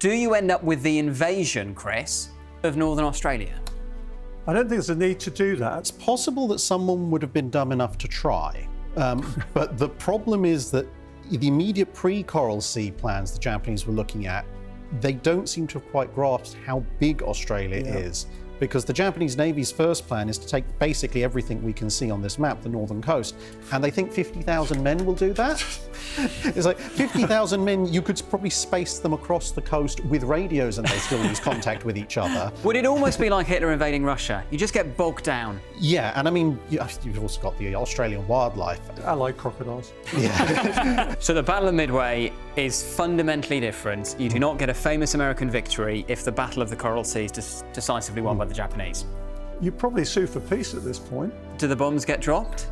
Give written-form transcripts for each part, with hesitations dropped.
do you end up with the invasion, Chris, of Northern Australia? I don't think there's a need to do that. It's possible that someone would have been dumb enough to try. But the problem is that the immediate pre-Coral Sea plans the Japanese were looking at, they don't seem to have quite grasped how big Australia is. Because the Japanese Navy's first plan is to take basically everything we can see on this map, the northern coast, and they think 50,000 men will do that. It's like 50,000 men, you could probably space them across the coast with radios and they still lose contact with each other. Would it almost be like Hitler invading Russia? You just get bogged down. Yeah, and I mean, you've also got the Australian wildlife. Allied crocodiles. Yeah. So the Battle of Midway is fundamentally different. You do not get a famous American victory if the Battle of the Coral Sea is decisively won by the Japanese. You probably sue for peace at this point. Do the bombs get dropped?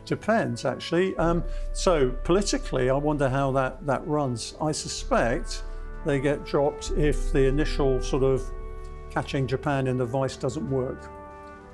Depends, actually. So politically, I wonder how that runs. I suspect they get dropped if the initial sort of catching Japan in the vice doesn't work.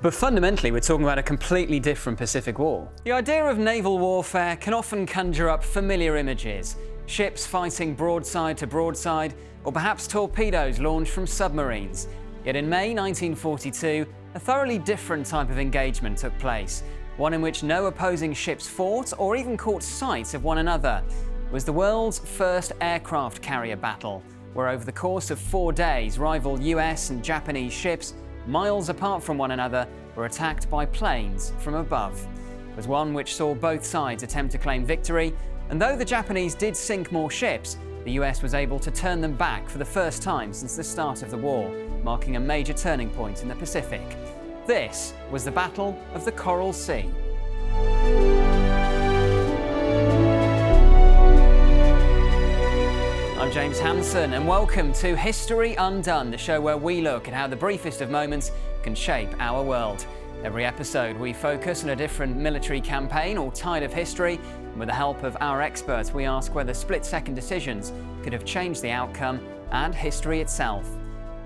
But fundamentally, we're talking about a completely different Pacific War. The idea of naval warfare can often conjure up familiar images. Ships fighting broadside to broadside, or perhaps torpedoes launched from submarines. Yet in May 1942, a thoroughly different type of engagement took place, one in which no opposing ships fought or even caught sight of one another. It was the world's first aircraft carrier battle, where over the course of 4 days, rival US and Japanese ships, miles apart from one another, were attacked by planes from above. It was one which saw both sides attempt to claim victory, and though the Japanese did sink more ships, the US was able to turn them back for the first time since the start of the war, marking a major turning point in the Pacific. This was the Battle of the Coral Sea. I'm James Hanson, and welcome to History Undone, the show where we look at how the briefest of moments can shape our world. Every episode, we focus on a different military campaign or tide of history, and with the help of our experts, we ask whether split-second decisions could have changed the outcome and history itself.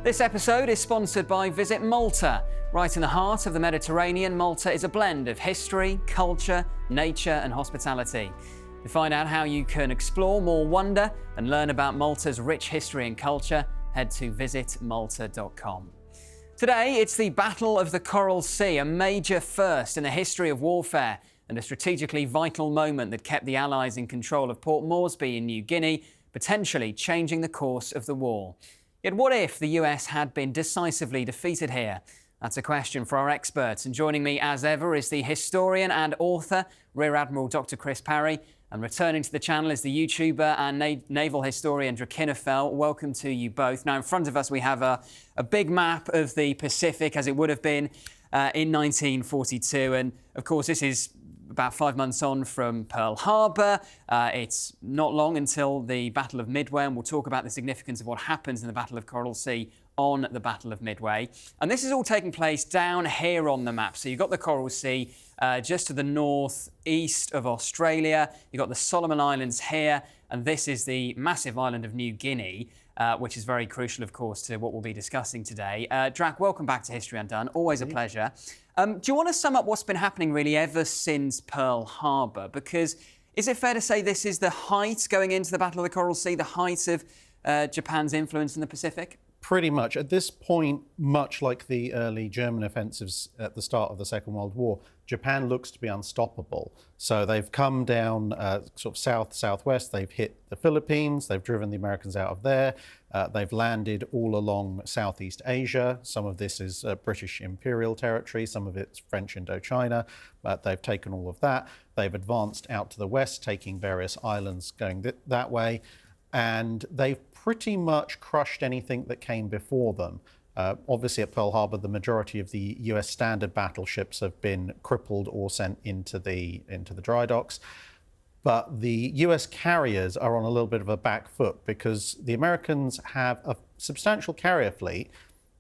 This episode is sponsored by Visit Malta. Right in the heart of the Mediterranean, Malta is a blend of history, culture, nature, and hospitality. To find out how you can explore more wonder and learn about Malta's rich history and culture, head to visitmalta.com. Today, it's the Battle of the Coral Sea, a major first in the history of warfare and a strategically vital moment that kept the Allies in control of Port Moresby in New Guinea, potentially changing the course of the war. Yet what if the US had been decisively defeated here? That's a question for our experts, and joining me as ever is the historian and author, Rear Admiral Dr. Chris Parry, and returning to the channel is the YouTuber and naval historian Drachinifel. Welcome to you both. Now in front of us we have a big map of the Pacific as it would have been in 1942, and of course this is about 5 months on from Pearl Harbor. It's not long until the Battle of Midway, and we'll talk about the significance of what happens in the Battle of Coral Sea on the Battle of Midway. And this is all taking place down here on the map. So you've got the Coral Sea just to the northeast of Australia. You've got the Solomon Islands here, and this is the massive island of New Guinea, which is very crucial, of course, to what we'll be discussing today. Drac, welcome back to History Undone. Always a pleasure. Do you want to sum up what's been happening really ever since Pearl Harbor? Because is it fair to say this is the height going into the Battle of the Coral Sea, the height of Japan's influence in the Pacific? Pretty much. At this point, much like the early German offensives at the start of the Second World War, Japan looks to be unstoppable. So they've come down sort of south-southwest, they've hit the Philippines, they've driven the Americans out of there, they've landed all along Southeast Asia. Some of this is British imperial territory, some of it's French Indochina, but they've taken all of that. They've advanced out to the west, taking various islands going that way, and they've pretty much crushed anything that came before them. Obviously at Pearl Harbor, the majority of the US standard battleships have been crippled or sent into the dry docks. But the US carriers are on a little bit of a back foot because the Americans have a substantial carrier fleet,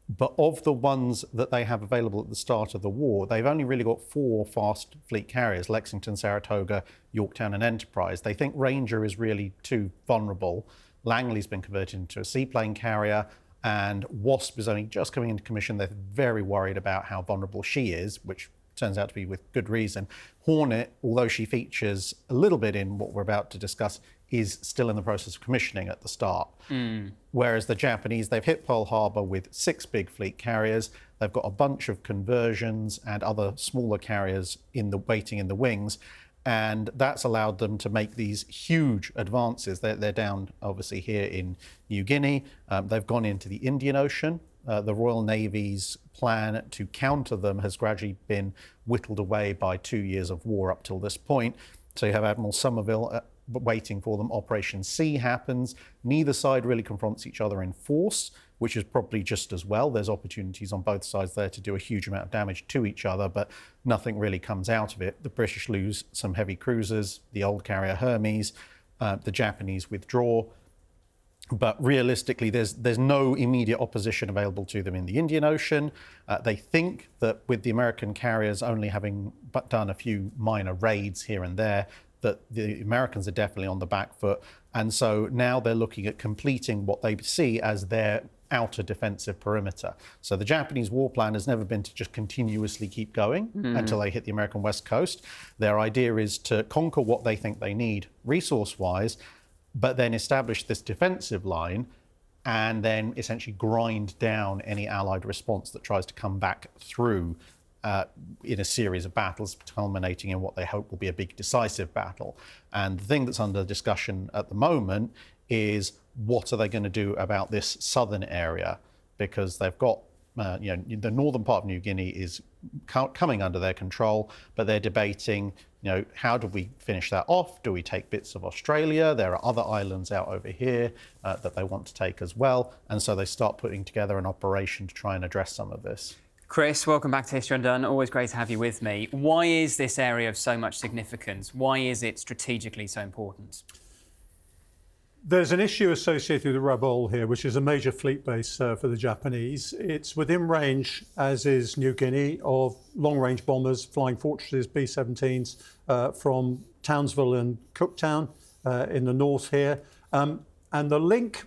but of the ones that they have available at the start of the war, they've only really got 4 fast fleet carriers, Lexington, Saratoga, Yorktown, and Enterprise. They think Ranger is really too vulnerable. Langley's been converted into a seaplane carrier, and Wasp is only just coming into commission. They're very worried about how vulnerable she is, which turns out to be with good reason. Hornet, although she features a little bit in what we're about to discuss, is still in the process of commissioning at the start. Whereas the Japanese, they've hit Pearl Harbor with 6 big fleet carriers. They've got a bunch of conversions and other smaller carriers waiting in the wings. And that's allowed them to make these huge advances. They're down, obviously, here in New Guinea. They've gone into the Indian Ocean. The Royal Navy's plan to counter them has gradually been whittled away by 2 years of war up till this point. So you have Admiral Somerville waiting for them. Operation C happens. Neither side really confronts each other in force, which is probably just as well. There's opportunities on both sides there to do a huge amount of damage to each other, but nothing really comes out of it. The British lose some heavy cruisers, the old carrier Hermes, the Japanese withdraw. But realistically, there's no immediate opposition available to them in the Indian Ocean. They think that with the American carriers only having done a few minor raids here and there, that the Americans are definitely on the back foot. And so now they're looking at completing what they see as their outer defensive perimeter. So the Japanese war plan has never been to just continuously keep going until they hit the American West Coast. Their idea is to conquer what they think they need resource-wise, but then establish this defensive line and then essentially grind down any Allied response that tries to come back through in a series of battles, culminating in what they hope will be a big decisive battle. And the thing that's under discussion at the moment is what are they going to do about this southern area, because they've got the northern part of New Guinea is coming under their control, but they're debating, how do we finish that off? Do we take bits of Australia? There are other islands out over here that they want to take as well. And so they start putting together an operation to try and address some of this. Chris, welcome back to History Undone. Always great to have you with me. Why is this area of so much significance? Why is it strategically so important? There's an issue associated with the Rabaul here, which is a major fleet base for the Japanese. It's within range, as is New Guinea, of long-range bombers, flying fortresses, B-17s from Townsville and Cooktown in the north here. And the link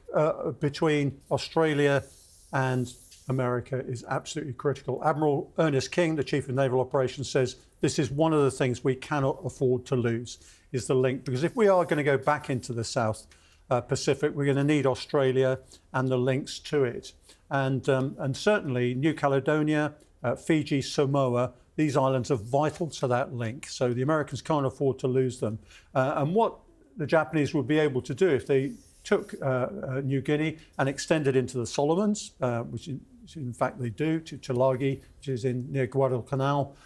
between Australia and America is absolutely critical. Admiral Ernest King, the Chief of Naval Operations, says this is one of the things we cannot afford to lose, is the link. Because if we are going to go back into the South Pacific, we're going to need Australia and the links to it. And certainly New Caledonia, Fiji, Samoa, these islands are vital to that link. So the Americans can't afford to lose them. And what the Japanese would be able to do if they took New Guinea and extended into the Solomons, which in fact they do, to Tulagi, which is near Guadalcanal,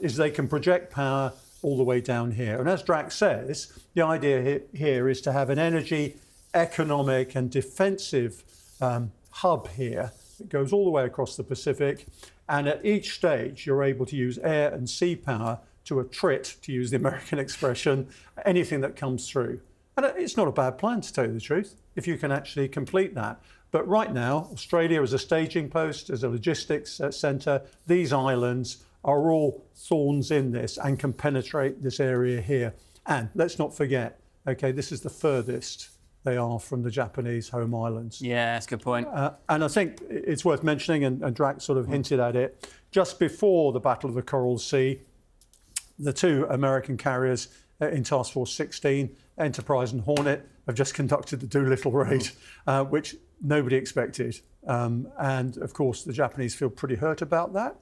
is they can project power all the way down here. And as Drac says, the idea here is to have an energy, economic and defensive hub here that goes all the way across the Pacific. And at each stage, you're able to use air and sea power to attrit, to use the American expression, anything that comes through. And it's not a bad plan, to tell you the truth, if you can actually complete that. But right now, Australia is a staging post, as a logistics centre. These islands are all thorns in this and can penetrate this area here. And let's not forget, okay, this is the furthest they are from the Japanese home islands. Yeah, that's a good point. And I think it's worth mentioning, and Drac sort of hinted at it, just before the Battle of the Coral Sea, the two American carriers in Task Force 16, Enterprise and Hornet, have just conducted the Doolittle raid, which nobody expected. And of course, the Japanese feel pretty hurt about that.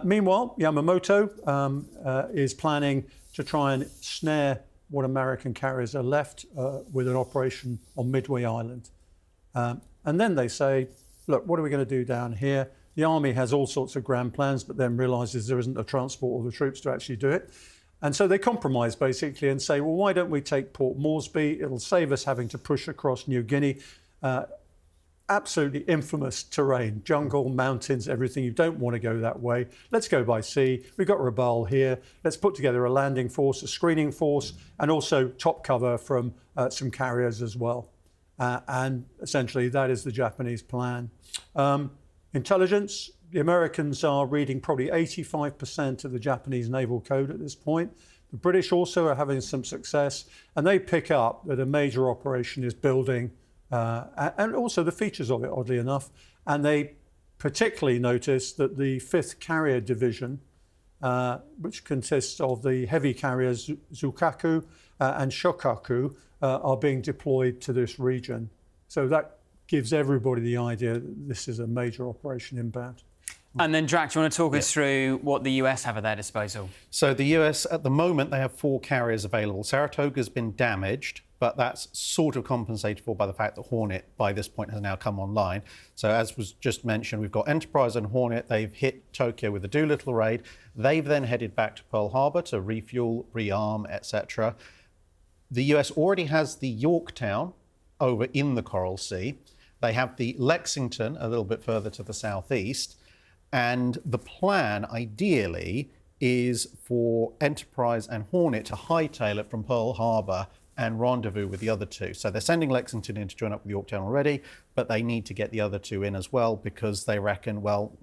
Meanwhile, Yamamoto is planning to try and snare what American carriers are left with an operation on Midway Island. And then they say, look, what are we going to do down here? The army has all sorts of grand plans, but then realizes there isn't a transport or the troops to actually do it. And so they compromise basically and say, well, why don't we take Port Moresby? It'll save us having to push across New Guinea. Absolutely infamous terrain, jungle, mountains, everything. You don't want to go that way. Let's go by sea. We've got Rabaul here. Let's put together a landing force, a screening force, and also top cover from some carriers as well. And essentially that is the Japanese plan. Intelligence, the Americans are reading probably 85% of the Japanese naval code at this point. The British also are having some success, and they pick up that a major operation is building, and also the features of it, oddly enough. And they particularly notice that the 5th Carrier Division which consists of the heavy carriers Zukaku and Shokaku, are being deployed to this region. So that gives everybody the idea that this is a major operation inbound. And then, Drac, do you want to talk us through what the US have at their disposal? So the US, at the moment, they have 4 carriers available. Saratoga's been damaged, but that's sort of compensated for by the fact that Hornet, by this point, has now come online. So as was just mentioned, we've got Enterprise and Hornet. They've hit Tokyo with a Doolittle raid. They've then headed back to Pearl Harbor to refuel, rearm, etc. The US already has the Yorktown over in the Coral Sea. They have the Lexington a little bit further to the southeast. And the plan, ideally, is for Enterprise and Hornet to hightail it from Pearl Harbor and rendezvous with the other 2. So they're sending Lexington in to join up with Yorktown already, but they need to get the other 2 in as well because they reckon, well,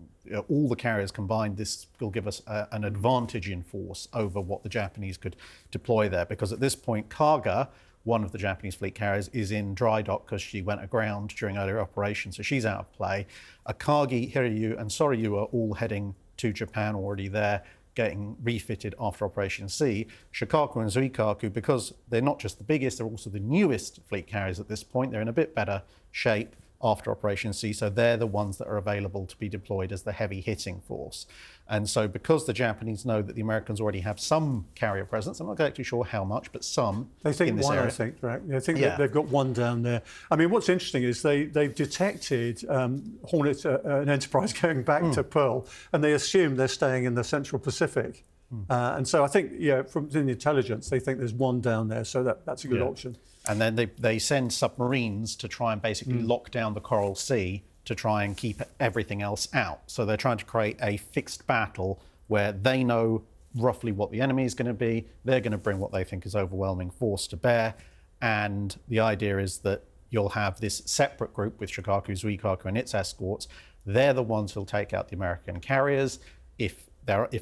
all the carriers combined, this will give us an advantage in force over what the Japanese could deploy there. Because at this point, Kaga, one of the Japanese fleet carriers, is in dry dock because she went aground during earlier operations, so she's out of play. Akagi, Hiryu, and Soryu are all heading to Japan already there, getting refitted after Operation C. Shikaku and Zuikaku, because they're not just the biggest, they're also the newest fleet carriers at this point. They're in a bit better shape after Operation C, so they're the ones that are available to be deployed as the heavy hitting force. And so because the Japanese know that the Americans already have some carrier presence, I'm not exactly sure how much, but some they think in this one, area. I think, right? I think that they've got one down there. I mean, what's interesting is they've detected Hornet and Enterprise going back to Pearl, and they assume they're staying in the Central Pacific. And so I think, from the intelligence, they think there's one down there, so that's a good option. And then they send submarines to try and basically lock down the Coral Sea to try and keep everything else out. So they're trying to create a fixed battle where they know roughly what the enemy is going to be. They're going to bring what they think is overwhelming force to bear. And the idea is that you'll have this separate group with Shikaku, Zuikaku, and its escorts. They're the ones who'll take out the American carriers if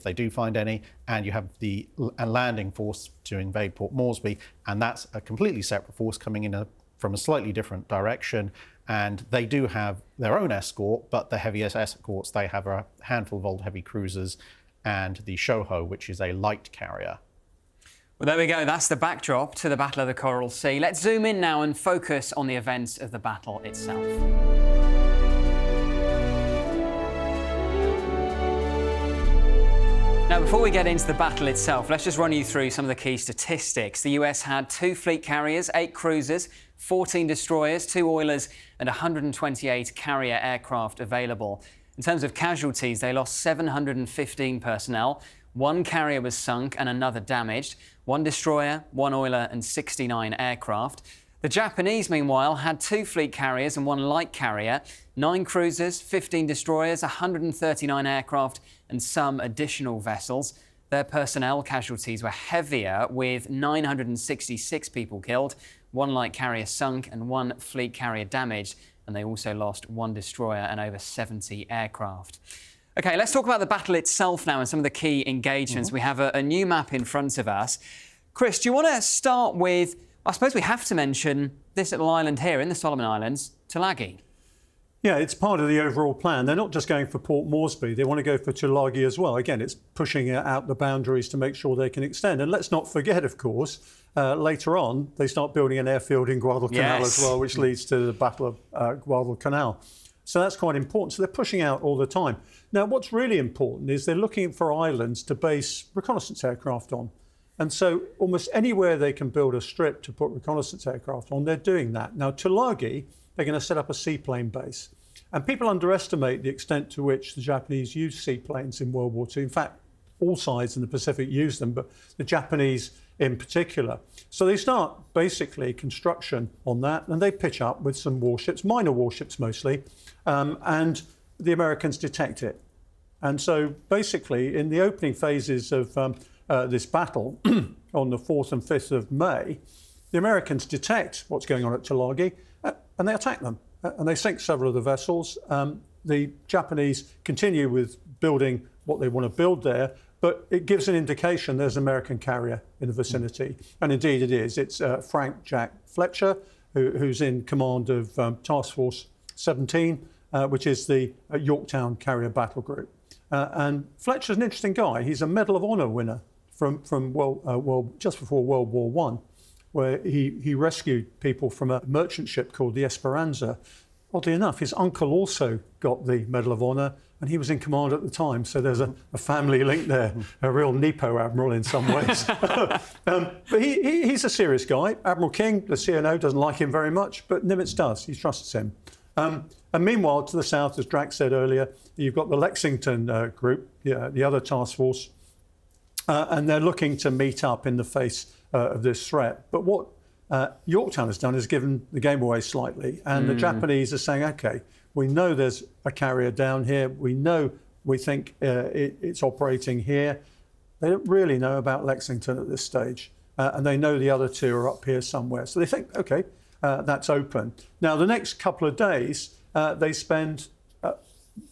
they do find any, and you have a landing force to invade Port Moresby, and that's a completely separate force coming in from a slightly different direction. And they do have their own escort, but the heaviest escorts, they have a handful of old heavy cruisers and the Shoho, which is a light carrier. Well, there we go. That's the backdrop to the Battle of the Coral Sea. Let's zoom in now and focus on the events of the battle itself. Now, before we get into the battle itself, let's just run you through some of the key statistics. The US had 2 fleet carriers, 8 cruisers, 14 destroyers, 2 oilers, and 128 carrier aircraft available. In terms of casualties, they lost 715 personnel. 1 carrier was sunk and another damaged. 1 destroyer, 1 oiler, and 69 aircraft. The Japanese, meanwhile, had 2 fleet carriers and 1 light carrier, 9 cruisers, 15 destroyers, 139 aircraft, and some additional vessels. Their personnel casualties were heavier, with 966 people killed, 1 light carrier sunk, and 1 fleet carrier damaged, and they also lost 1 destroyer and over 70 aircraft. OK, let's talk about the battle itself now and some of the key engagements. We have a new map in front of us. Chris, do you want to start with, I suppose we have to mention this little island here in the Solomon Islands, Tulagi? Yeah, it's part of the overall plan. They're not just going for Port Moresby, they want to go for Tulagi as well. Again, it's pushing out the boundaries to make sure they can extend. And let's not forget, of course, later on, they start building an airfield in Guadalcanal as well, which leads to the Battle of Guadalcanal. So that's quite important. So they're pushing out all the time. Now, what's really important is they're looking for islands to base reconnaissance aircraft on. And so almost anywhere they can build a strip to put reconnaissance aircraft on, they're doing that. Now, Tulagi, they're going to set up a seaplane base. And people underestimate the extent to which the Japanese used seaplanes in World War II. In fact, all sides in the Pacific used them, but the Japanese in particular. So they start basically construction on that, and they pitch up with some warships, minor warships mostly, and the Americans detect it. And so basically in the opening phases of this battle on the 4th and 5th of May, the Americans detect what's going on at Tulagi and they attack them. And they sink several of the vessels. The Japanese continue with building what they want to build there, but it gives an indication there's an American carrier in the vicinity. And indeed it is. It's Frank Jack Fletcher, who's in command of Task Force 17, which is the Yorktown Carrier Battle Group. And Fletcher's an interesting guy. He's a Medal of Honor winner from just before World War One, where he rescued people from a merchant ship called the Esperanza. Oddly enough, his uncle also got the Medal of Honor, and he was in command at the time. So there's a family link there, a real Nepo admiral in some ways. But he's a serious guy. Admiral King, the CNO, doesn't like him very much, but Nimitz does. He trusts him. And meanwhile, to the south, as Drac said earlier, you've got the Lexington group, the other task force, and they're looking to meet up in the face of this threat. But what Yorktown has done is given the game away slightly, and the Japanese are saying, okay, we know there's a carrier down here, we think it's operating here. They don't really know about Lexington at this stage, and they know the other two are up here somewhere. So they think, okay, that's open. Now, the next couple of days, they spend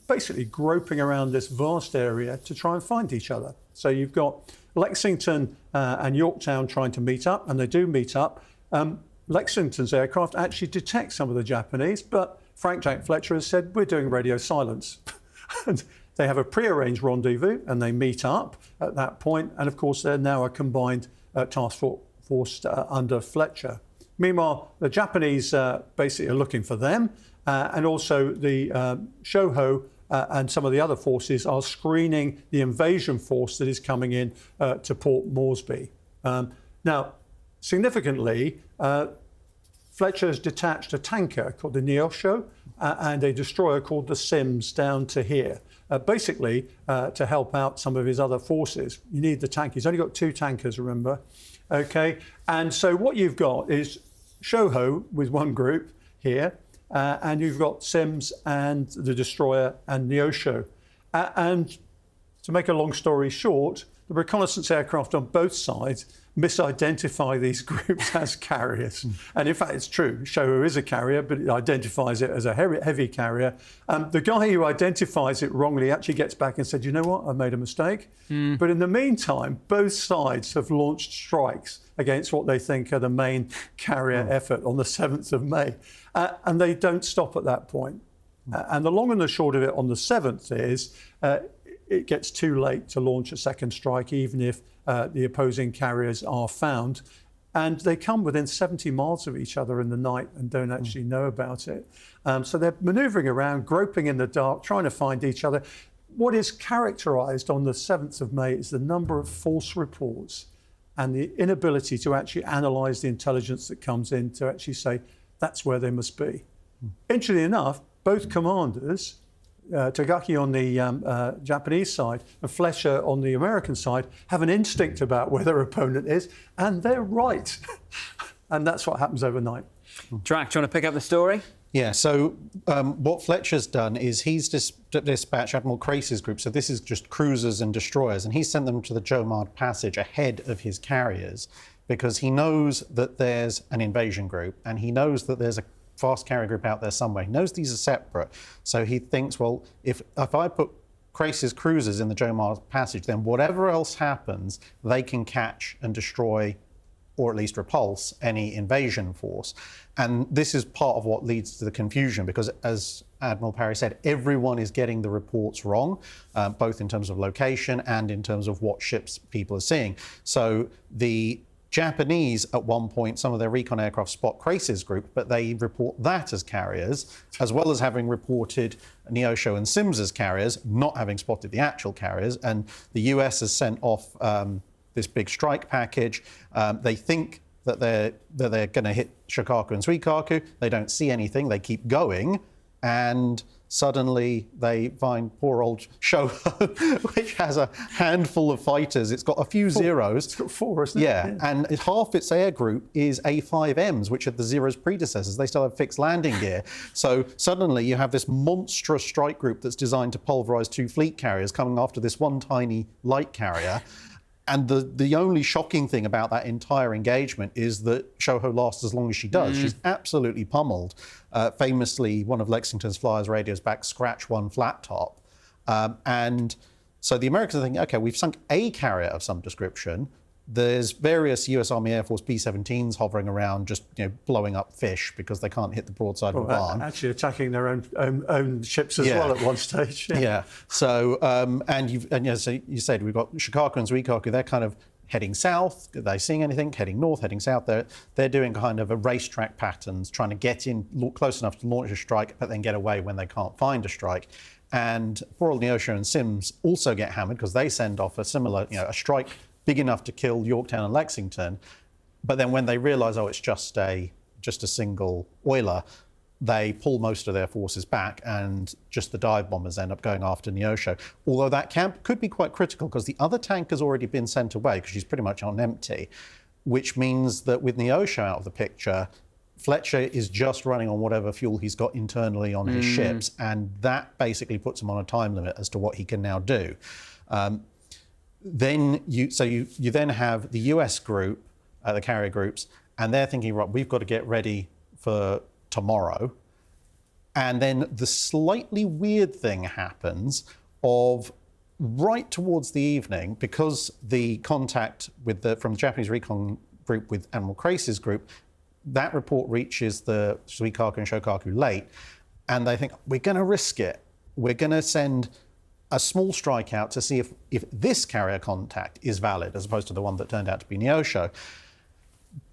basically groping around this vast area to try and find each other. So you've got Lexington and Yorktown trying to meet up, and they do meet up. Lexington's aircraft actually detect some of the Japanese, but Frank Jack Fletcher has said, we're doing radio silence. And they have a prearranged rendezvous, and they meet up at that point. And of course, they're now a combined task force under Fletcher. Meanwhile, the Japanese basically are looking for them, and also the Shoho and some of the other forces are screening the invasion force that is coming in to Port Moresby. Now, significantly, Fletcher has detached a tanker called the Neosho and a destroyer called the Sims down to here, basically to help out some of his other forces. You need the tank. He's only got 2 tankers, remember. Okay, and so what you've got is Shoho with one group here, and you've got Sims and the destroyer and Neosho. And to make a long story short, the reconnaissance aircraft on both sides misidentify these groups as carriers. And in fact, it's true. Shoho is a carrier, but it identifies it as a heavy carrier. The guy who identifies it wrongly actually gets back and said, you know what, I made a mistake. But in the meantime, both sides have launched strikes against what they think are the main carrier effort on the 7th of May. And they don't stop at that point. And the long and the short of it on the 7th is it gets too late to launch a second strike, even if the opposing carriers are found. And they come within 70 miles of each other in the night and don't actually know about it. So they're manoeuvring around, groping in the dark, trying to find each other. What is characterized on the 7th of May is the number of false reports and the inability to actually analyze the intelligence that comes in to actually say, that's where they must be. Interestingly enough, both commanders, Tagaki on the Japanese side and Fletcher on the American side, have an instinct about where their opponent is, and they're right. And that's what happens overnight. Drac, do you want to pick up the story? Yeah, so what Fletcher's done is he's dispatched Admiral Crace's group, so this is just cruisers and destroyers, and he's sent them to the Jomard Passage ahead of his carriers because he knows that there's an invasion group and he knows that there's a fast carrier group out there somewhere. He knows these are separate, so he thinks, well, if I put Crace's cruisers in the Jomard Passage, then whatever else happens, they can catch and destroy or at least repulse any invasion force. And this is part of what leads to the confusion because, as Admiral Parry said, everyone is getting the reports wrong, both in terms of location and in terms of what ships people are seeing. So the Japanese, at one point, some of their recon aircraft spot Crace's group, but they report that as carriers, as well as having reported Neosho and Sims as carriers, not having spotted the actual carriers. And the US has sent off this big strike package. They think that they're going to hit Shikaku and Suikaku. They don't see anything. They keep going, and suddenly they find poor old Shoho, which has a handful of fighters. It's got a few Zeros. It's got 4, isn't it? Yeah, and half its air group is A5Ms, which are the Zero's predecessors. They still have fixed landing gear. So suddenly you have this monstrous strike group that's designed to pulverize 2 fleet carriers coming after this one tiny light carrier. And the only shocking thing about that entire engagement is that Shoho lasts as long as she does. She's absolutely pummeled. Famously, one of Lexington's flyers radios back, scratch one flat top. And so the Americans are thinking, OK, we've sunk a carrier of some description. There's various US Army Air Force B-17s hovering around, just blowing up fish because they can't hit the broadside of a barn. Actually attacking their own ships as well at one stage. Yeah. So so you said we've got Shikaku and Zuikaku. They're kind of heading south. Are they seeing anything? Heading north, heading south. They're doing kind of a racetrack patterns, trying to get in close enough to launch a strike, but then get away when they can't find a strike. And Royal Neosho and Sims also get hammered because they send off a similar, a strike big enough to kill Yorktown and Lexington, but then when they realise, it's just a single oiler, they pull most of their forces back, and just the dive bombers end up going after Neosho. Although that camp could be quite critical because the other tank has already been sent away because she's pretty much on empty, which means that with Neosho out of the picture, Fletcher is just running on whatever fuel he's got internally on his ships, and that basically puts him on a time limit as to what he can now do. Then you then have the US group, the carrier groups, and they're thinking, right, we've got to get ready for tomorrow. And then the slightly weird thing happens of right towards the evening, because the contact from the Japanese recon group with Admiral Crace's group, that report reaches the Suikaku and Shokaku late, and they think, we're going to risk it. We're going to send a small strike out to see if this carrier contact is valid, as opposed to the one that turned out to be Neosho.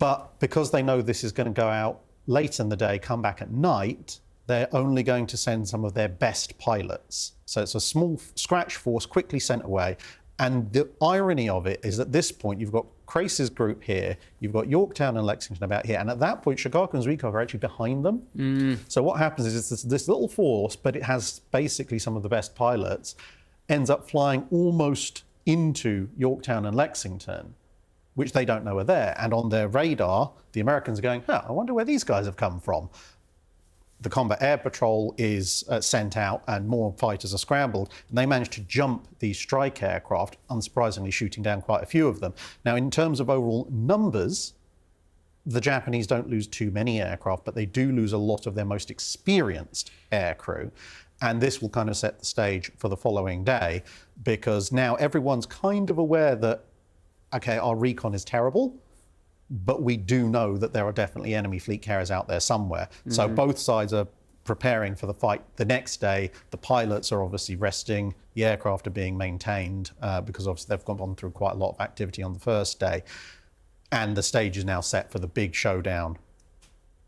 But because they know this is going to go out late in the day, come back at night, they're only going to send some of their best pilots. So it's a small scratch force quickly sent away. And the irony of it is, at this point, you've got Crace's group here, you've got Yorktown and Lexington about here, and at that point, Shikaku and Zuikaku are actually behind them. So what happens is it's this little force, but it has basically some of the best pilots, ends up flying almost into Yorktown and Lexington, which they don't know are there. And on their radar, the Americans are going, I wonder where these guys have come from. The combat air patrol is sent out and more fighters are scrambled, and they manage to jump these strike aircraft, unsurprisingly shooting down quite a few of them. Now, in terms of overall numbers, the Japanese don't lose too many aircraft, but they do lose a lot of their most experienced aircrew. And this will kind of set the stage for the following day, because now everyone's kind of aware that, okay, our recon is terrible, but we do know that there are definitely enemy fleet carriers out there somewhere. So both sides are preparing for the fight the next day. The pilots are obviously resting. The aircraft are being maintained because obviously they've gone through quite a lot of activity on the first day. And the stage is now set for the big showdown.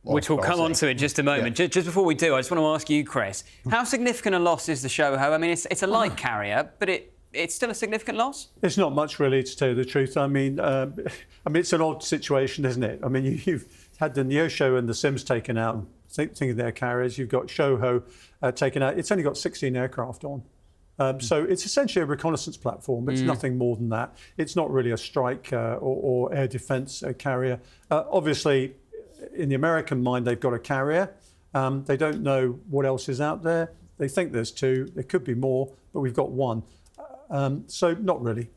Which we'll come on to in just a moment. Yeah. Just before we do, I just want to ask you, Chris, how significant a loss is the Shoho? I mean, it's a light carrier, but it's still a significant loss? It's not much, really, to tell you the truth. I mean, it's an odd situation, isn't it? I mean, you've had the Neosho and the Sims taken out, thinking they're carriers. You've got Shoho taken out. It's only got 16 aircraft on. So it's essentially a reconnaissance platform. It's nothing more than that. It's not really a strike or air defence carrier. Obviously, in the American mind, they've got a carrier. They don't know what else is out there. They think there's two. There could be more, but we've got one. So not really.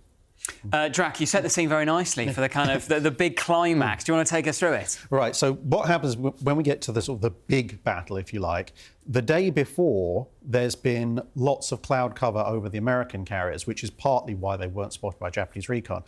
Drac, you set the scene very nicely for the kind of the big climax. Do you want to take us through it? Right. So what happens when we get to the sort of the big battle, if you like? The day before, there's been lots of cloud cover over the American carriers, which is partly why they weren't spotted by Japanese recon.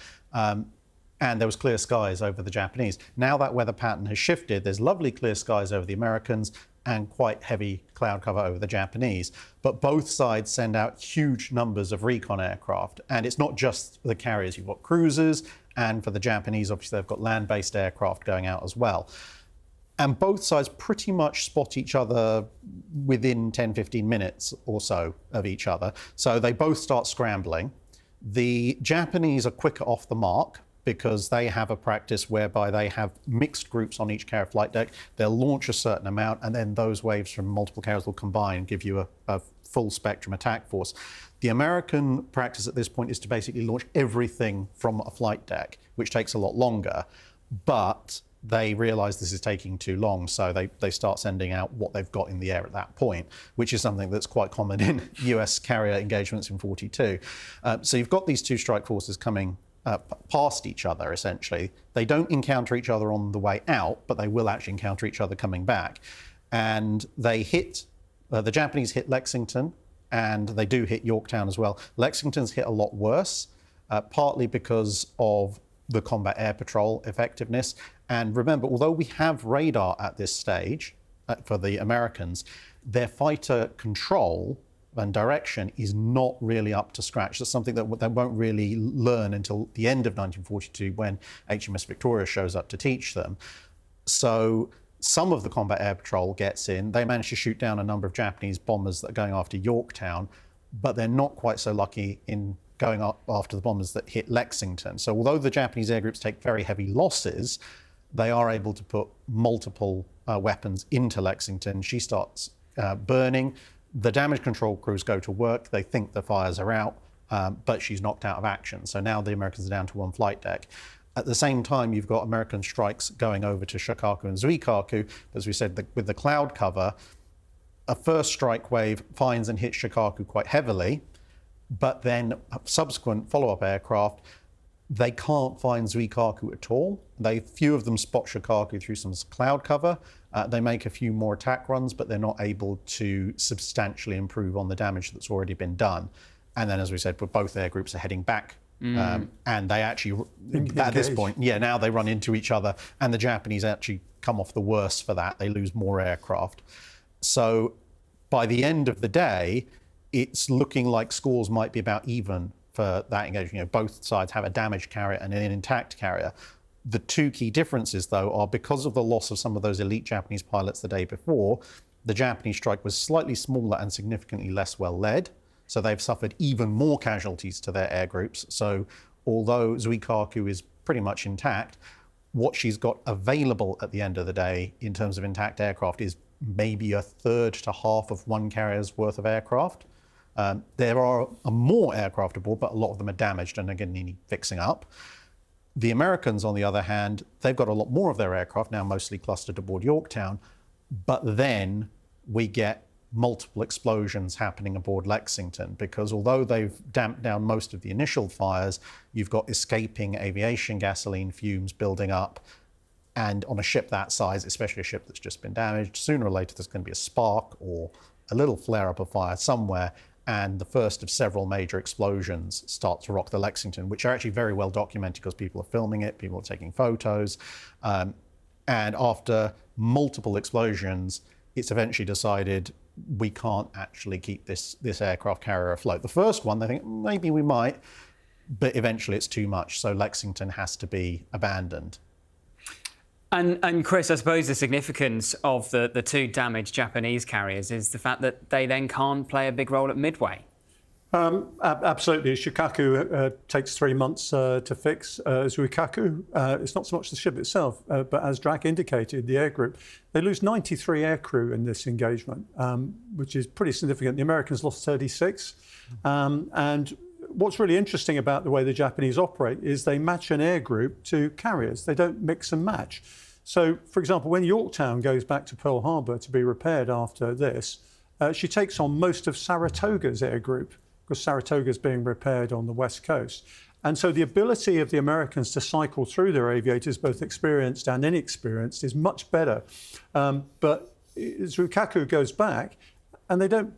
And there was clear skies over the Japanese. Now that weather pattern has shifted, there's lovely clear skies over the Americans and quite heavy cloud cover over the Japanese. But both sides send out huge numbers of recon aircraft. And it's not just the carriers. You've got cruisers, and for the Japanese, obviously, they've got land-based aircraft going out as well. And both sides pretty much spot each other within 10, 15 minutes or so of each other. So they both start scrambling. The Japanese are quicker off the mark, because they have a practice whereby they have mixed groups on each carrier flight deck. They'll launch a certain amount, and then those waves from multiple carriers will combine and give you a full spectrum attack force. The American practice at this point is to basically launch everything from a flight deck, which takes a lot longer, but they realise this is taking too long, so they start sending out what they've got in the air at that point, which is something that's quite common in US carrier engagements in 42. So you've got these two strike forces coming past each other, essentially. They don't encounter each other on the way out, but they will actually encounter each other coming back. And they hit, the Japanese hit Lexington, and they do hit Yorktown as well. Lexington's hit a lot worse, partly because of the combat air patrol effectiveness. And remember, although we have radar at this stage for the Americans, their fighter control and direction is not really up to scratch. That's something that they won't really learn until the end of 1942 when HMS Victoria shows up to teach them. So some of the combat air patrol gets in. They manage to shoot down a number of Japanese bombers that are going after Yorktown, but they're not quite so lucky in going up after the bombers that hit Lexington. So although the Japanese air groups take very heavy losses, they are able to put multiple weapons into Lexington. She starts burning. The damage control crews go to work. They think the fires are out, but she's knocked out of action. So now the Americans are down to one flight deck. At the same time, you've got American strikes going over to Shikaku and Zuikaku. As we said, with the cloud cover, a first strike wave finds and hits Shikaku quite heavily, but then subsequent follow-up aircraft, they can't find Zuikaku at all. Few of them spot Shikaku through some cloud cover. They make a few more attack runs, but they're not able to substantially improve on the damage that's already been done. And then, as we said, both air groups are heading back. And they actually, at this point, now they run into each other, and the Japanese actually come off the worst for that. They lose more aircraft. So by the end of the day, it's looking like scores might be about even for that engagement. Both sides have a damaged carrier and an intact carrier. The two key differences, though, are because of the loss of some of those elite Japanese pilots the day before, the Japanese strike was slightly smaller and significantly less well led. So they've suffered even more casualties to their air groups. So although Zuikaku is pretty much intact, what she's got available at the end of the day in terms of intact aircraft is maybe a third to half of one carrier's worth of aircraft. There are more aircraft aboard, but a lot of them are damaged and again need fixing up. The Americans, on the other hand, they've got a lot more of their aircraft, now mostly clustered aboard Yorktown, but then we get multiple explosions happening aboard Lexington, because although they've damped down most of the initial fires, you've got escaping aviation gasoline fumes building up. And on a ship that size, especially a ship that's just been damaged, sooner or later there's going to be a spark or a little flare-up of fire somewhere, and the first of several major explosions start to rock the Lexington, which are actually very well documented because people are filming it, people are taking photos. And after multiple explosions, it's eventually decided we can't actually keep this aircraft carrier afloat. The first one, they think maybe we might, but eventually it's too much, so Lexington has to be abandoned. And Chris, I suppose the significance of the two damaged Japanese carriers is the fact that they then can't play a big role at Midway. Absolutely. Shikaku takes 3 months to fix. Zuikaku, it's not so much the ship itself, but as Drac indicated, the air group, they lose 93 aircrew in this engagement, which is pretty significant. The Americans lost 36. And what's really interesting about the way the Japanese operate is they match an air group to carriers. They don't mix and match. So, for example, when Yorktown goes back to Pearl Harbor to be repaired after this, she takes on most of Saratoga's air group, because Saratoga's being repaired on the West Coast. And so the ability of the Americans to cycle through their aviators, both experienced and inexperienced, is much better. But Zuikaku goes back, and they don't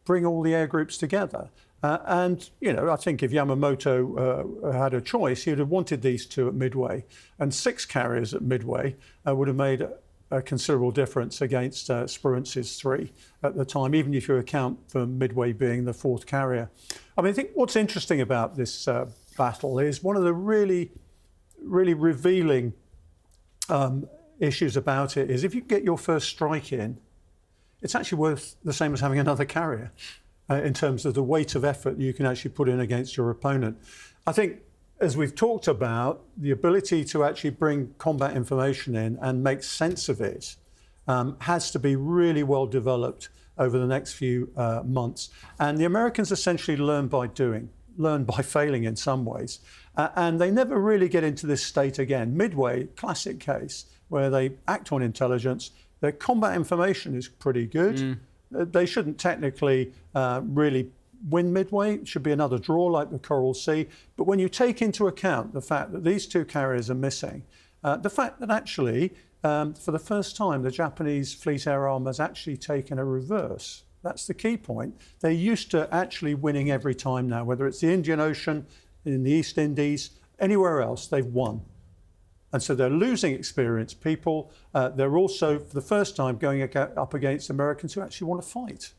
bring all the air groups together. And, I think if Yamamoto had a choice, he would have wanted these two at Midway. And 6 carriers at Midway would have made a considerable difference against Sperance's 3 at the time, even if you account for Midway being the 4th carrier. I think what's interesting about this battle is one of the really, really revealing issues about it is if you get your first strike in, it's actually worth the same as having another carrier. In terms of the weight of effort you can actually put in against your opponent. I think, as we've talked about, the ability to actually bring combat information in and make sense of it has to be really well developed over the next few months. And the Americans essentially learn by doing, learn by failing in some ways. And they never really get into this state again. Midway, classic case, where they act on intelligence. Their combat information is pretty good. They shouldn't technically really win Midway. It should be another draw like the Coral Sea. But when you take into account the fact that these 2 carriers are missing, the fact that actually, for the first time, the Japanese fleet air arm has actually taken a reverse. That's the key point. They're used to actually winning every time now, whether it's the Indian Ocean, in the East Indies, Anywhere else, they've won. And so they're losing experienced people. They're also, for the first time, going up against Americans who actually want to fight,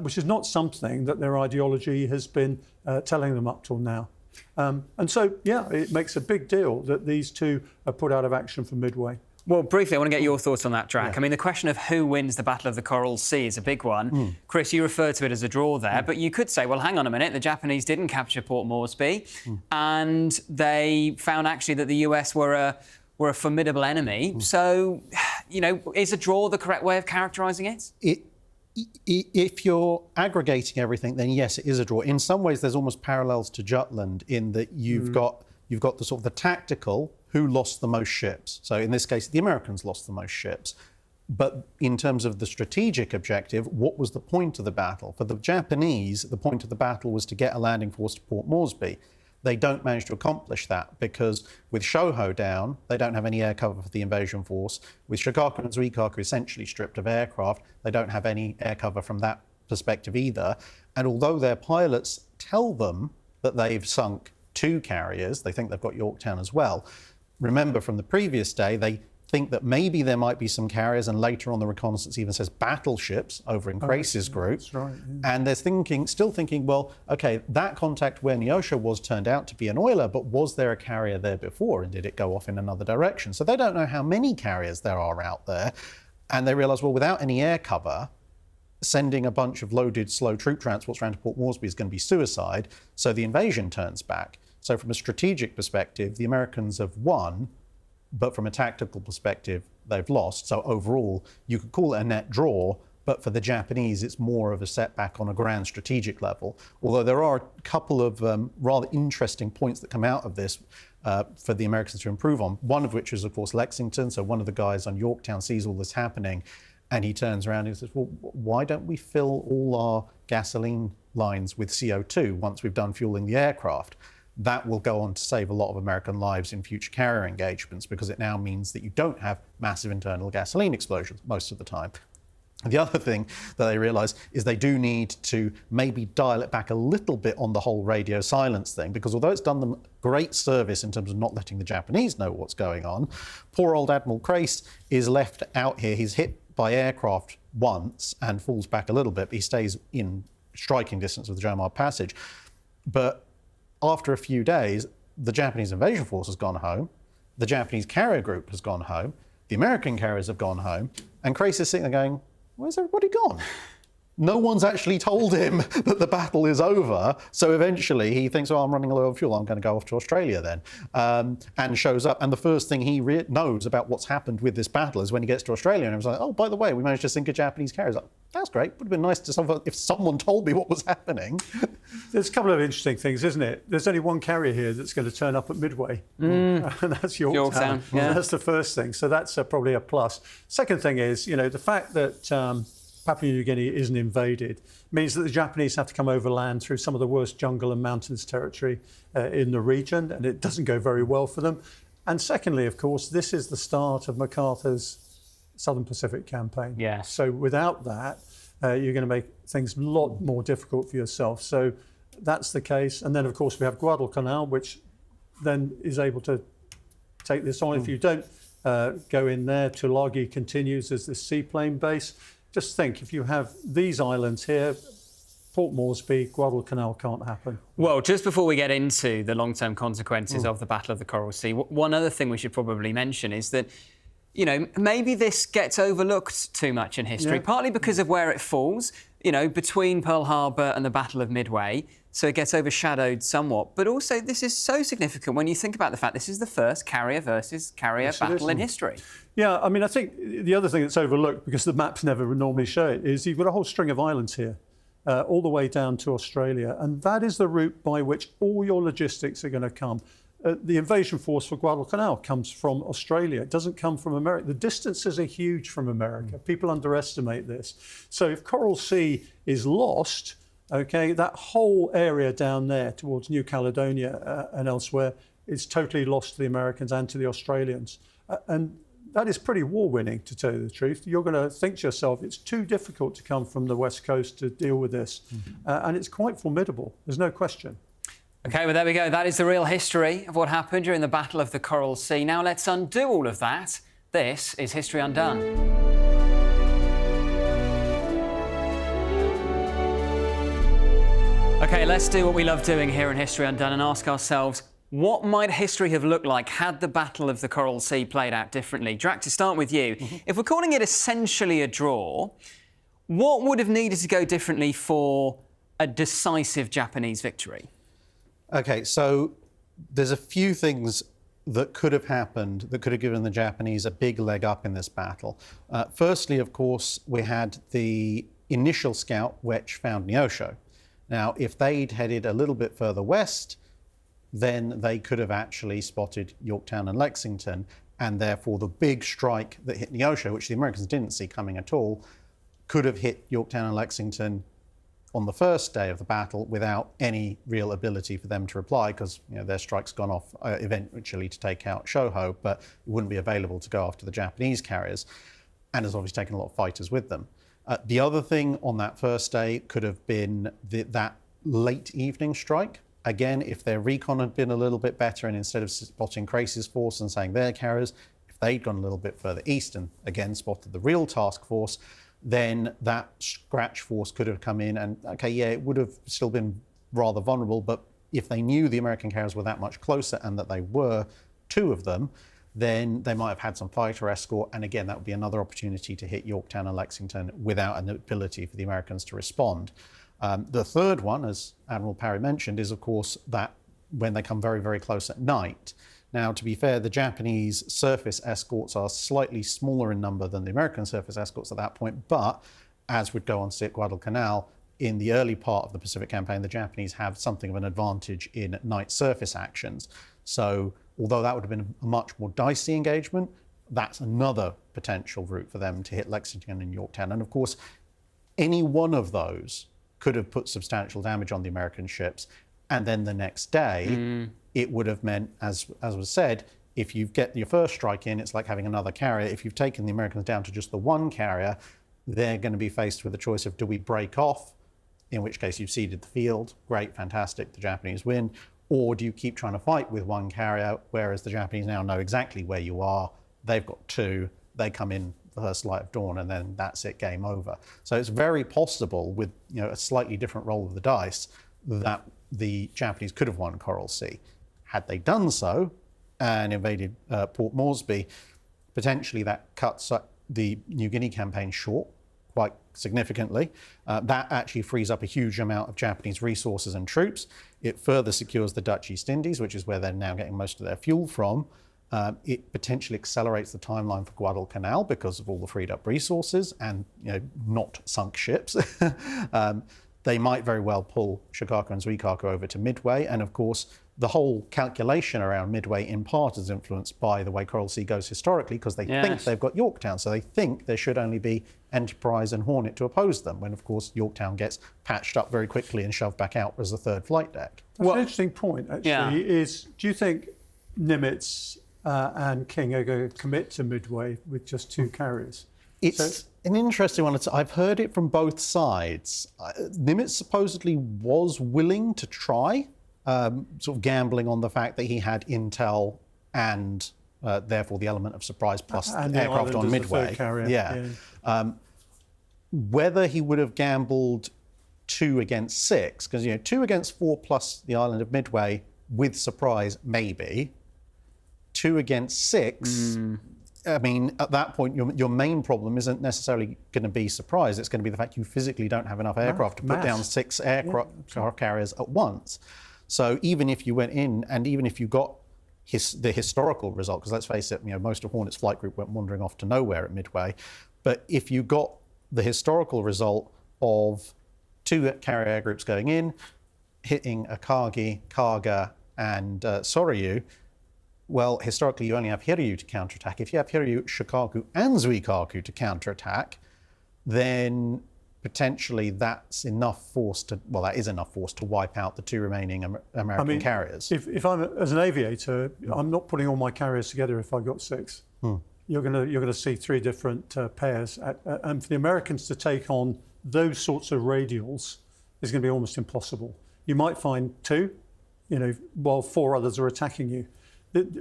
which is not something that their ideology has been telling them up till now. And so, yeah, it makes a big deal that these two are put out of action for Midway. Well, briefly, I want to get your thoughts on that, Drac. I mean, the question of who wins the Battle of the Coral Sea is a big one. Chris, you referred to it as a draw there, but you could say, well, hang on a minute, the Japanese didn't capture Port Moresby, and they found actually that the US were a formidable enemy. So, you know, is a draw the correct way of characterising it? If you're aggregating everything, then yes, it is a draw. In some ways, there's almost parallels to Jutland in that you've got the sort of the tactical, who lost the most ships. So in this case, the Americans lost the most ships. But in terms of the strategic objective, what was the point of the battle? For the Japanese, the point of the battle was to get a landing force to Port Moresby. They don't manage to accomplish that because with Shoho down, they don't have any air cover for the invasion force. With Shikaku and Zuikaku essentially stripped of aircraft, they don't have any air cover from that perspective either. And although their pilots tell them that they've sunk 2 carriers, they think they've got Yorktown as well. Remember from the previous day, they think that maybe there might be some carriers, and later on the reconnaissance even says battleships over in Crace's group. That's right, And they're still thinking, well, okay, that contact where Neosho was turned out to be an oiler, but was there a carrier there before, and did it go off in another direction? So they don't know how many carriers there are out there, and they realise, well, without any air cover, sending a bunch of loaded slow troop transports around to Port Moresby is going to be suicide, so the invasion turns back. So from a strategic perspective, the Americans have won, but from a tactical perspective, they've lost. So overall, you could call it a net draw, but for the Japanese, it's more of a setback on a grand strategic level. Although there are a couple of rather interesting points that come out of this for the Americans to improve on, one of which is, of course, Lexington. So one of the guys on Yorktown sees all this happening, and he turns around and says, well, why don't we fill all our gasoline lines with CO2 once we've done fueling the aircraft? That will go on to save a lot of American lives in future carrier engagements, because it now means that you don't have massive internal gasoline explosions most of the time. The other thing that they realise is they do need to maybe dial it back a little bit on the whole radio silence thing, because although it's done them great service in terms of not letting the Japanese know what's going on, poor old Admiral Crace is left out here. He's hit by aircraft once and falls back a little bit, but he stays in striking distance of the Jomard Passage. But after a few days, the Japanese invasion force has gone home, the Japanese carrier group has gone home, the American carriers have gone home, and Crace is sitting there going, where's everybody gone? No one's actually told him that the battle is over, so eventually he thinks, oh, I'm running low on fuel, I'm going to go off to Australia then, and shows up. And the first thing he knows about what's happened with this battle is when he gets to Australia, and he was like, oh, by the way, we managed to sink a Japanese carrier. He's like, that's great, would have been nice if someone told me what was happening. There's a couple of interesting things, isn't it? There's only one carrier here that's going to turn up at Midway, and that's Yorktown. Yeah. That's the first thing, so that's probably a plus. Second thing is, the fact that Papua New Guinea isn't invaded means that the Japanese have to come overland through some of the worst jungle and mountainous territory in the region, and it doesn't go very well for them. And secondly, of course, this is the start of MacArthur's Southern Pacific campaign. Yes. So without that, you're going to make things a lot more difficult for yourself. So that's the case. And then, of course, we have Guadalcanal, which then is able to take this on. If you don't go in there, Tulagi continues as the seaplane base. Just think, if you have these islands here, Port Moresby, Guadalcanal can't happen. Well, just before we get into the long-term consequences of the Battle of the Coral Sea, one other thing we should probably mention is that, maybe this gets overlooked too much in history, partly because of where it falls, between Pearl Harbor and the Battle of Midway, so it gets overshadowed somewhat. But also, this is so significant when you think about the fact this is the first carrier versus carrier battle in history. Yeah, I mean, I think the other thing that's overlooked, because the maps never normally show it, is you've got a whole string of islands here, all the way down to Australia, and that is the route by which all your logistics are going to come. The invasion force for Guadalcanal comes from Australia. It doesn't come from America. The distances are huge from America. People underestimate this. So if Coral Sea is lost, okay, that whole area down there towards New Caledonia and elsewhere is totally lost to the Americans and to the Australians. And that is pretty war-winning, to tell you the truth. You're going to think to yourself, it's too difficult to come from the West Coast to deal with this. And it's quite formidable. There's no question. OK, well, there we go. That is the real history of what happened during the Battle of the Coral Sea. Now let's undo all of that. This is History Undone. OK, let's do what we love doing here in History Undone and ask ourselves, what might history have looked like had the Battle of the Coral Sea played out differently? Drac, to start with you, if we're calling it essentially a draw, what would have needed to go differently for a decisive Japanese victory? OK, so there's a few things that could have happened that could have given the Japanese a big leg up in this battle. Firstly, of course, we had the initial scout which found Neosho. Now, if they'd headed a little bit further west, then they could have actually spotted Yorktown and Lexington, and therefore the big strike that hit Neosho, which the Americans didn't see coming at all, could have hit Yorktown and Lexington on the first day of the battle without any real ability for them to reply, because their strike's gone off eventually to take out Shoho, but it wouldn't be available to go after the Japanese carriers, and has obviously taken a lot of fighters with them. The other thing on that first day could have been that late evening strike. Again, if their recon had been a little bit better, and instead of spotting Crace's force and saying their carriers, if they'd gone a little bit further east and again spotted the real task force, then that scratch force could have come in and, okay, yeah, it would have still been rather vulnerable, but if they knew the American carriers were that much closer and that they were two of them, then they might have had some fighter escort, and again, that would be another opportunity to hit Yorktown and Lexington without an ability for the Americans to respond. The third one, as Admiral Parry mentioned, is of course that when they come very, very close at night. Now, to be fair, the Japanese surface escorts are slightly smaller in number than the American surface escorts at that point, but as would go on to see at Guadalcanal, in the early part of the Pacific campaign, the Japanese have something of an advantage in night surface actions. So although that would have been a much more dicey engagement, that's another potential route for them to hit Lexington and Yorktown. And of course, any one of those could have put substantial damage on the American ships. And then the next day, it would have meant, as was said, if you get your first strike in, it's like having another carrier. If you've taken the Americans down to just the one carrier, they're going to be faced with the choice of, do we break off, in which case you've ceded the field, great, fantastic, the Japanese win, or do you keep trying to fight with one carrier, whereas the Japanese now know exactly where you are, they've got two, they come in the first light of dawn, and then that's it, game over. So it's very possible, with a slightly different roll of the dice, that the Japanese could have won Coral Sea. Had they done so and invaded Port Moresby, potentially that cuts the New Guinea campaign short quite significantly. That actually frees up a huge amount of Japanese resources and troops. It further secures the Dutch East Indies, which is where they're now getting most of their fuel from. It potentially accelerates the timeline for Guadalcanal because of all the freed up resources and not sunk ships. They might very well pull Shikaku and Zuikaku over to Midway, and of course the whole calculation around Midway in part is influenced by the way Coral Sea goes historically, because they think they've got Yorktown, so they think there should only be Enterprise and Hornet to oppose them, when of course Yorktown gets patched up very quickly and shoved back out as the third flight deck. Well, an interesting point actually is, do you think Nimitz and King are going to commit to Midway with just two carriers? It's an interesting one. I've heard it from both sides. Nimitz supposedly was willing to try, sort of gambling on the fact that he had intel and therefore the element of surprise plus and aircraft on Midway. Whether he would have gambled 2 against 6, because 2 against 4 plus the island of Midway with surprise, maybe. 2 against 6. I mean, at that point, your main problem isn't necessarily going to be surprise. It's going to be the fact you physically don't have enough aircraft to put down 6 aircraft carriers at once. So even if you went in, and even if you got the historical result, because let's face it, most of Hornet's flight group went wandering off to nowhere at Midway. But if you got the historical result of 2 carrier air groups going in, hitting Akagi, Kaga, and Soryu, well, historically, you only have Hiryu to counterattack. If you have Hiryu, Shikaku, and Zuikaku to counterattack, then potentially that's enough force to, well, that is enough force to wipe out the 2 remaining American carriers. If I'm as an aviator, I'm not putting all my carriers together if I've got 6. You're going to see 3 different pairs, and for the Americans to take on those sorts of radials is going to be almost impossible. You might find 2. while 4 others are attacking you.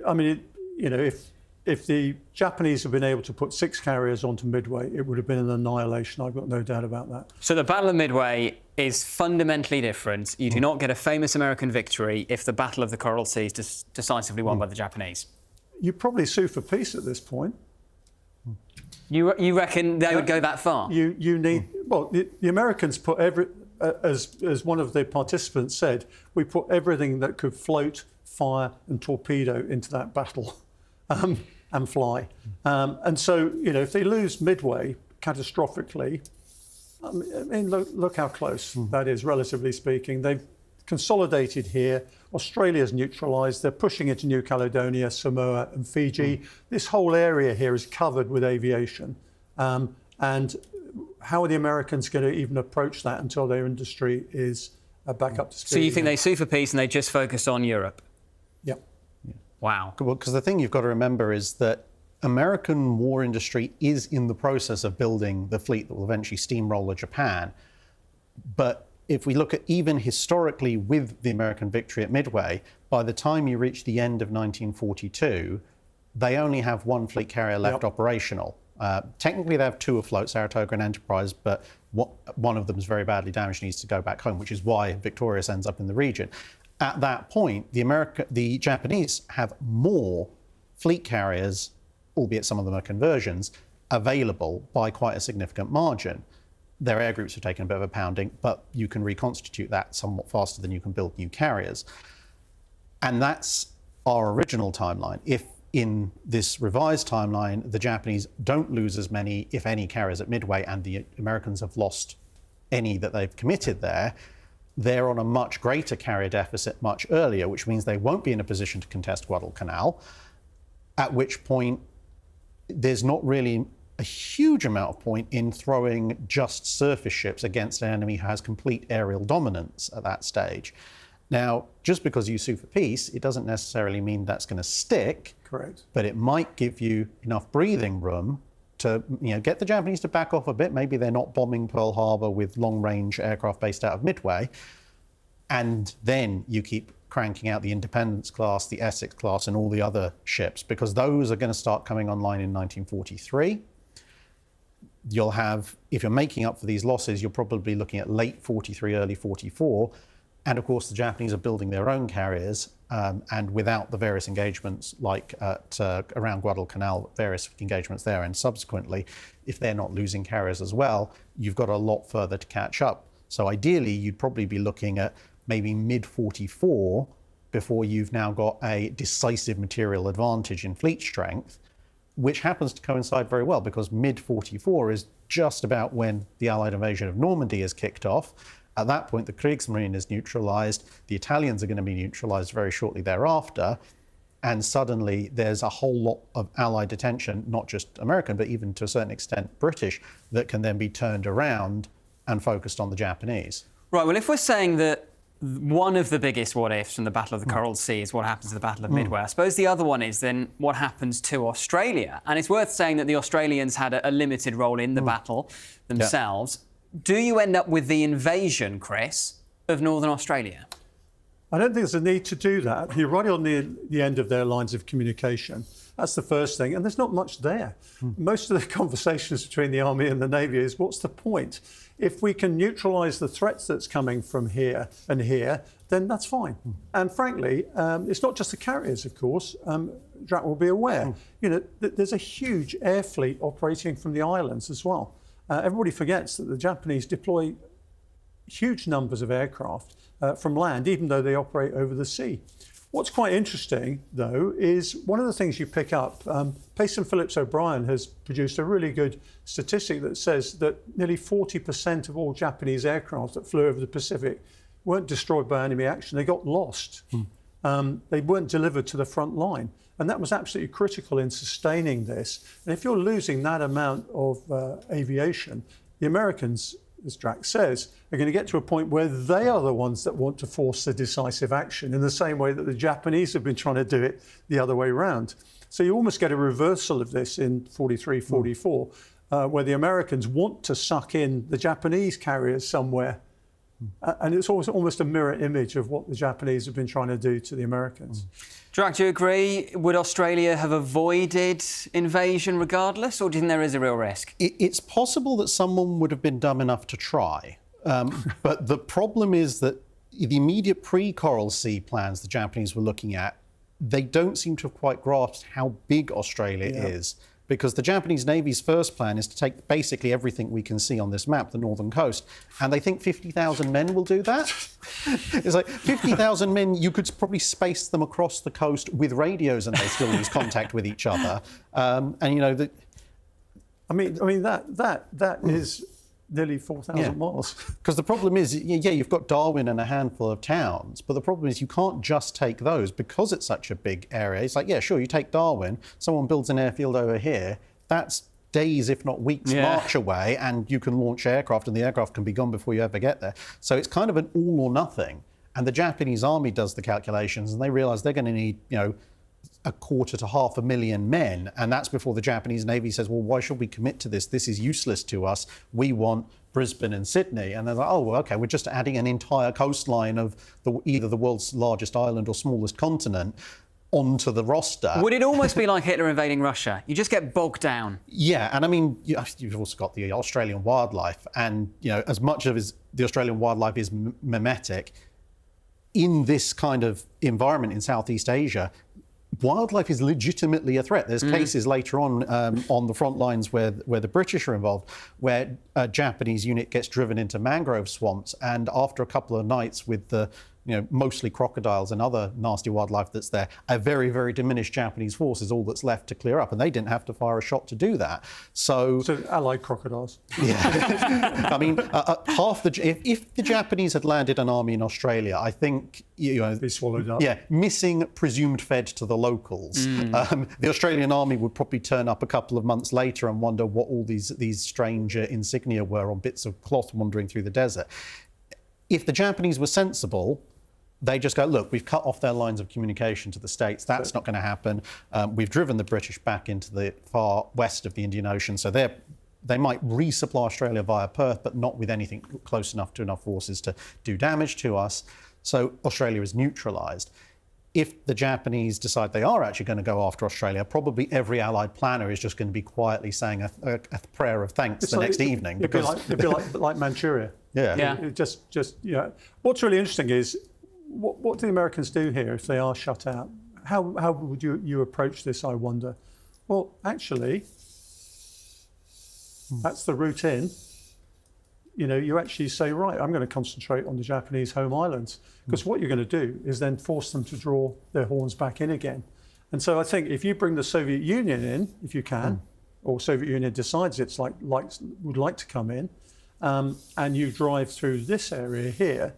I mean, if the Japanese had been able to put 6 carriers onto Midway, it would have been an annihilation. I've got no doubt about that. So the Battle of Midway is fundamentally different. You do not get a famous American victory if the Battle of the Coral Sea is decisively won by the Japanese. You probably sue for peace at this point. You reckon they would go that far? You need... Well, the Americans put as one of the participants said, we put everything that could float, fire and torpedo into that battle. And fly. And so, if they lose Midway catastrophically, I mean, look how close that is, relatively speaking. They've consolidated here. Australia's neutralised. They're pushing into New Caledonia, Samoa and Fiji. This whole area here is covered with aviation. And how are the Americans going to even approach that until their industry is back up to speed? So you think they sue for peace and they just focus on Europe? Yep. Wow. Well, because the thing you've got to remember is that American war industry is in the process of building the fleet that will eventually steamroller Japan. But if we look at even historically with the American victory at Midway, by the time you reach the end of 1942, they only have 1 fleet carrier left operational. Technically, they have 2 afloat, Saratoga and Enterprise, but one of them is very badly damaged and needs to go back home, which is why Victorious ends up in the region. At that point, the Japanese have more fleet carriers, albeit some of them are conversions, available by quite a significant margin. Their air groups have taken a bit of a pounding, but you can reconstitute that somewhat faster than you can build new carriers. And that's our original timeline. If in this revised timeline, the Japanese don't lose as many, if any, carriers at Midway, and the Americans have lost any that they've committed there, they're on a much greater carrier deficit much earlier, which means they won't be in a position to contest Guadalcanal, at which point there's not really a huge amount of point in throwing just surface ships against an enemy who has complete aerial dominance at that stage. Now, just because you sue for peace, it doesn't necessarily mean that's going to stick. Correct. But it might give you enough breathing room to get the Japanese to back off a bit. Maybe they're not bombing Pearl Harbor with long-range aircraft based out of Midway. And then you keep cranking out the Independence class, the Essex class, and all the other ships, because those are going to start coming online in 1943. You'll have, if you're making up for these losses, you're probably looking at late 43, early 44. And of course, the Japanese are building their own carriers, and without the various engagements like at around Guadalcanal, various engagements there, and subsequently, if they're not losing carriers as well, you've got a lot further to catch up. So ideally, you'd probably be looking at maybe mid-44 before you've now got a decisive material advantage in fleet strength, which happens to coincide very well because mid-44 is just about when the Allied invasion of Normandy is kicked off. At that point, the Kriegsmarine is neutralised, the Italians are going to be neutralised very shortly thereafter, and suddenly there's a whole lot of Allied attention, not just American, but even to a certain extent British, that can then be turned around and focused on the Japanese. Right, well, if we're saying that one of the biggest what-ifs from the Battle of the Coral Sea is what happens to the Battle of Midway, I suppose the other one is then what happens to Australia. And it's worth saying that the Australians had a limited role in the battle themselves. Yeah. Do you end up with the invasion, Chris, of Northern Australia? I don't think there's a need to do that. You're right on the end of their lines of communication. That's the first thing. And there's not much there. Most of the conversations between the Army and the Navy is, what's the point? If we can neutralise the threats that's coming from here and here, then that's fine. And frankly, it's not just the carriers, of course. Drac will be aware. There's a huge air fleet operating from the islands as well. Everybody forgets that the Japanese deploy huge numbers of aircraft from land, even though they operate over the sea. What's quite interesting, though, is one of the things you pick up. Payson Phillips O'Brien has produced a really good statistic that says that nearly 40% of all Japanese aircraft that flew over the Pacific weren't destroyed by enemy action. They got lost. They weren't delivered to the front line. And that was absolutely critical in sustaining this. And if you're losing that amount of aviation, the Americans, as Drac says, are going to get to a point where they are the ones that want to force the decisive action in the same way that the Japanese have been trying to do it the other way around. So you almost get a reversal of this in 43, 44, where the Americans want to suck in the Japanese carriers somewhere And it's almost a mirror image of what the Japanese have been trying to do to the Americans. Drac, do you agree? Would Australia have avoided invasion regardless, or do you think there is a real risk? It's possible that someone would have been dumb enough to try. But the problem is that the immediate pre-Coral Sea plans the Japanese were looking at, they don't seem to have quite grasped how big Australia is. Because the Japanese Navy's first plan is to take basically everything we can see on this map, the northern coast, and they think 50,000 men will do that. It's like 50,000 men, you could probably space them across the coast with radios and they still lose contact with each other. And you know that. I mean that is nearly 4,000 miles. Because the problem is, you've got Darwin and a handful of towns, but the problem is you can't just take those because it's such a big area. It's like, yeah, sure, you take Darwin, someone builds an airfield over here, that's days, if not weeks, march away, and you can launch aircraft and the aircraft can be gone before you ever get there. So it's kind of an all or nothing. And the Japanese army does the calculations and they realise they're going to need, 250,000 to 500,000 men, and that's before the Japanese Navy says, well, why should we commit to this? This is useless to us. We want Brisbane and Sydney. And they're like, oh, well, okay, we're just adding an entire coastline of either the world's largest island or smallest continent onto the roster. Would it almost be like Hitler invading Russia? You just get bogged down. Yeah, and I mean, you've also got the Australian wildlife, and as much of the Australian wildlife is mimetic, in this kind of environment in Southeast Asia, wildlife is legitimately a threat. There's cases later on the front lines where the British are involved, where a Japanese unit gets driven into mangrove swamps, and after a couple of nights with the mostly crocodiles and other nasty wildlife that's there, a very, very diminished Japanese force is all that's left to clear up, and they didn't have to fire a shot to do that. So allied crocodiles. Yeah, I mean, if the Japanese had landed an army in Australia, I think be swallowed up. Yeah, missing presumed fed to the locals. The Australian army would probably turn up a couple of months later and wonder what all these strange insignia were on bits of cloth wandering through the desert. If the Japanese were sensible, they just go, look, we've cut off their lines of communication to the States. That's not going to happen. We've driven the British back into the far west of the Indian Ocean, so they might resupply Australia via Perth, but not with anything close enough to enough forces to do damage to us. So Australia is neutralised. If the Japanese decide they are actually going to go after Australia, probably every Allied planner is just going to be quietly saying a prayer of thanks next evening. It'd be like Manchuria. Yeah. What's really interesting is what do the Americans do here if they are shut out? How would you approach this, I wonder? Well, actually, that's the route in. You actually say, right, I'm going to concentrate on the Japanese home islands, because what you're going to do is then force them to draw their horns back in again. And so I think if you bring the Soviet Union in, if you can, or Soviet Union decides it's would like to come in, and you drive through this area here,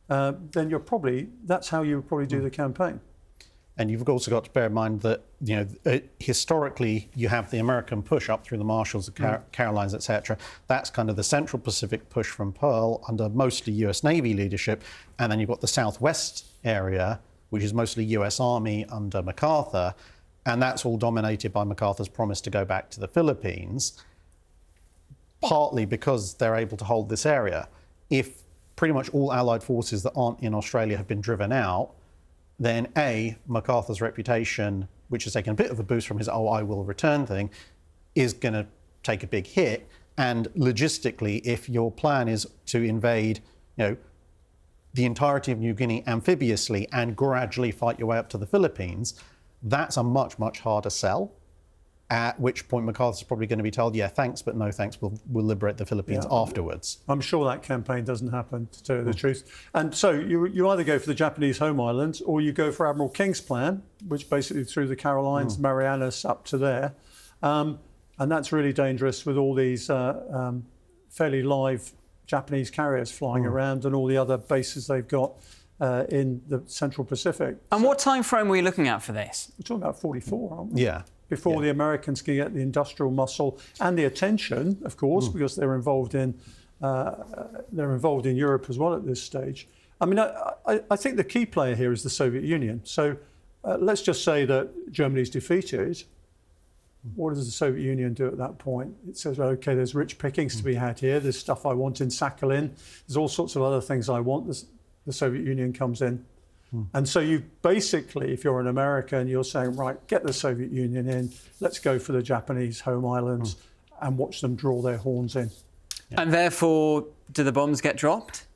then that's how you would probably do the campaign. And you've also got to bear in mind that historically you have the American push up through the Marshalls, the Carolines, etc. That's kind of the Central Pacific push from Pearl under mostly US Navy leadership, and then you've got the Southwest area, which is mostly US Army under MacArthur, and that's all dominated by MacArthur's promise to go back to the Philippines, partly because they're able to hold this area. If pretty much all Allied forces that aren't in Australia have been driven out, then MacArthur's reputation, which has taken a bit of a boost from his I will return thing, is going to take a big hit. And logistically, if your plan is to invade, the entirety of New Guinea amphibiously and gradually fight your way up to the Philippines, that's a much, much harder sell. At which point MacArthur's probably going to be told, yeah, thanks, but no thanks, we'll liberate the Philippines afterwards. I'm sure that campaign doesn't happen, to tell you the truth. And so you either go for the Japanese home islands, or you go for Admiral King's plan, which basically through the Carolines, Marianas up to there. And that's really dangerous with all these fairly live Japanese carriers flying around and all the other bases they've got in the Central Pacific. And what time frame were you looking at for this? We're talking about 44, aren't we? Yeah. Before the Americans can get the industrial muscle and the attention, of course, because they're involved in Europe as well at this stage. I mean, I think the key player here is the Soviet Union. So let's just say that Germany's defeated. What does the Soviet Union do at that point? It says, well, okay, there's rich pickings to be had here. There's stuff I want in Sakhalin. There's all sorts of other things I want. The Soviet Union comes in. And so you basically, if you're an American, you're saying, right, get the Soviet Union in. Let's go for the Japanese home islands and watch them draw their horns in. And therefore, do the bombs get dropped?